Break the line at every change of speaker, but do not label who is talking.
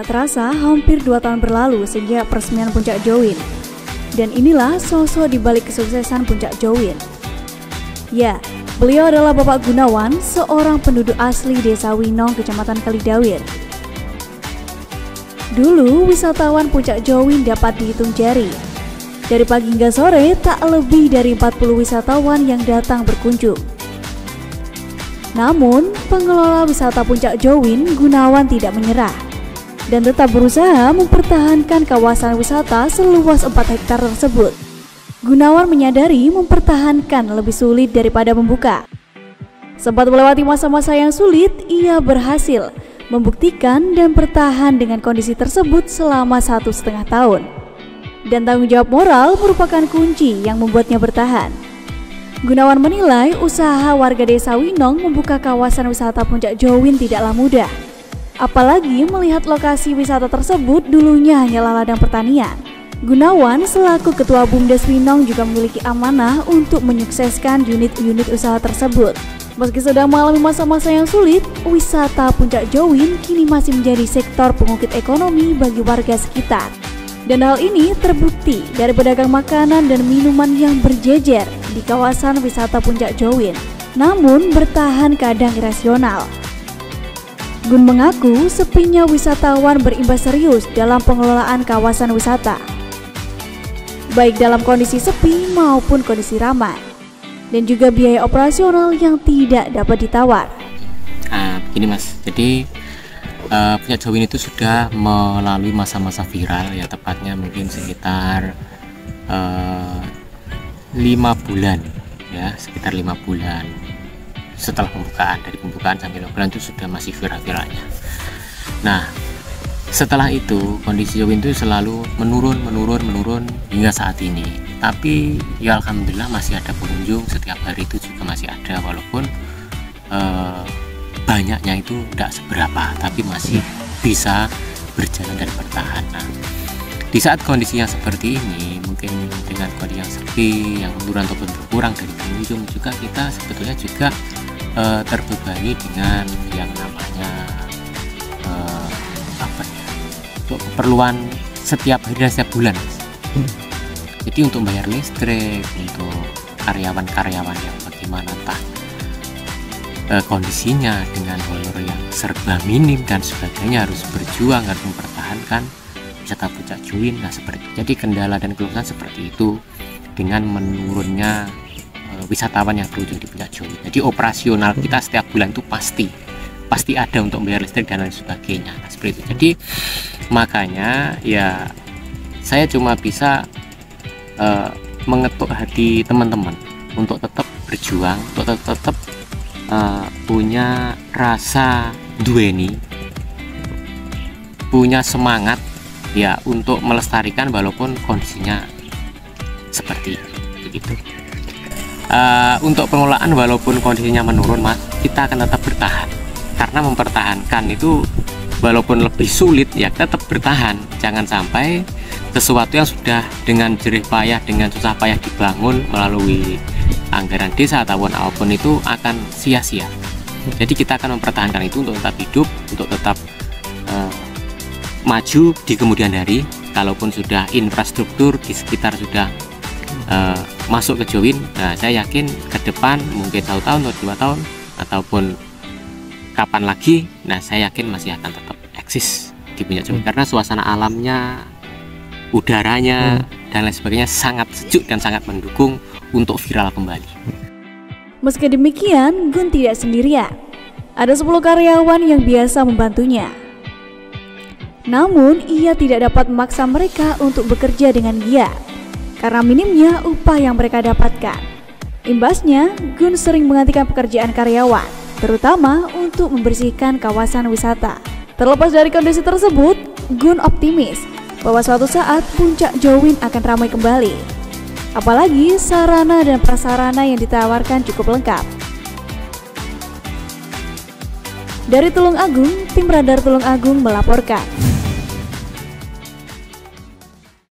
Tak terasa hampir 2 tahun berlalu sejak peresmian Puncak Join. Dan inilah sosok di balik kesuksesan Puncak Join. Ya, beliau adalah Bapak Gunawan, seorang penduduk asli Desa Winong, Kecamatan Kalidawir. Dulu wisatawan Puncak Join dapat dihitung jari. Dari pagi hingga sore tak lebih dari 40 wisatawan yang datang berkunjung. Namun, pengelola wisata Puncak Join, Gunawan, tidak menyerah dan tetap berusaha mempertahankan kawasan wisata seluas 4 hektar tersebut. Gunawan menyadari mempertahankan lebih sulit daripada membuka. Sempat melewati masa-masa yang sulit, ia berhasil membuktikan dan bertahan dengan kondisi tersebut selama 1,5 tahun. Dan tanggung jawab moral merupakan kunci yang membuatnya bertahan. Gunawan menilai usaha warga Desa Winong membuka kawasan wisata Puncak Join tidaklah mudah. Apalagi melihat lokasi wisata tersebut dulunya hanyalah ladang pertanian. Gunawan selaku Ketua BUMDes Winong juga memiliki amanah untuk menyukseskan unit-unit usaha tersebut. Meski sedang mengalami masa-masa yang sulit, wisata Puncak Join kini masih menjadi sektor pengukit ekonomi bagi warga sekitar. Dan hal ini terbukti dari pedagang makanan dan minuman yang berjejer di kawasan wisata Puncak Join, namun bertahan kadang irasional. Gun mengaku sepinya wisatawan berimbas serius dalam pengelolaan kawasan wisata, baik dalam kondisi sepi maupun kondisi ramai, dan juga biaya operasional yang tidak dapat ditawar.
Begini Mas, jadi Puncak Join itu sudah melalui masa-masa viral ya, tepatnya mungkin sekitar 5 bulan ya, sekitar 5 bulan setelah pembukaan. Dari pembukaan sampai 5 bulan itu sudah masih viral-viralnya. Nah, setelah itu kondisi Join itu selalu menurun hingga saat ini. Tapi ya alhamdulillah masih ada pengunjung, setiap hari itu juga masih ada, walaupun banyaknya itu tidak seberapa, tapi masih bisa berjalan dan bertahan. Nah, di saat kondisinya seperti ini, mungkin dengan kondisi yang sepi, yang menurun ataupun berkurang dari pengunjung, juga kita sebetulnya juga terbebani dengan yang namanya untuk keperluan setiap hari dan setiap bulan. Jadi untuk bayar listrik, untuk karyawan-karyawan yang bagaimana entah kondisinya dengan honor yang serba minim dan sebagainya, harus berjuang, harus mempertahankan wisata Puncak Join. Nah, seperti itu. Jadi kendala dan keluhan seperti itu dengan menurunnya wisatawan yang berkunjung di Puncak Join. Jadi operasional kita setiap bulan itu pasti ada untuk bayar listrik dan lain sebagainya. Nah, seperti itu. Jadi makanya ya saya cuma bisa mengetuk hati teman-teman untuk tetap berjuang, untuk tetap punya rasa duweni, punya semangat ya untuk melestarikan walaupun kondisinya seperti itu. Untuk pengelolaan walaupun kondisinya menurun Mas, kita akan tetap bertahan, karena mempertahankan itu walaupun lebih sulit ya tetap bertahan. Jangan sampai sesuatu yang sudah dengan jerih payah, dengan susah payah dibangun melalui anggaran desa ataupun apapun itu akan sia-sia. Jadi kita akan mempertahankan itu untuk tetap hidup, untuk tetap maju di kemudian hari. Kalaupun sudah infrastruktur di sekitar sudah masuk ke Join, nah saya yakin ke depan mungkin 1 tahun atau 2 tahun ataupun kapan lagi, nah saya yakin masih akan tetap eksis di Puncak Join, karena suasana alamnya, udaranya dan lain sebagainya sangat sejuk dan sangat mendukung untuk viral kembali.
Meski demikian, Gun tidak sendirian. Ada 10 karyawan yang biasa membantunya. Namun, ia tidak dapat memaksa mereka untuk bekerja dengan giat karena minimnya upah yang mereka dapatkan. Imbasnya, Gun sering menggantikan pekerjaan karyawan, terutama untuk membersihkan kawasan wisata. Terlepas dari kondisi tersebut, Gun optimis bahwa suatu saat Puncak Join akan ramai kembali. Apalagi sarana dan prasarana yang ditawarkan cukup lengkap. Dari Tulung Agung, tim Radar Tulung Agung melaporkan.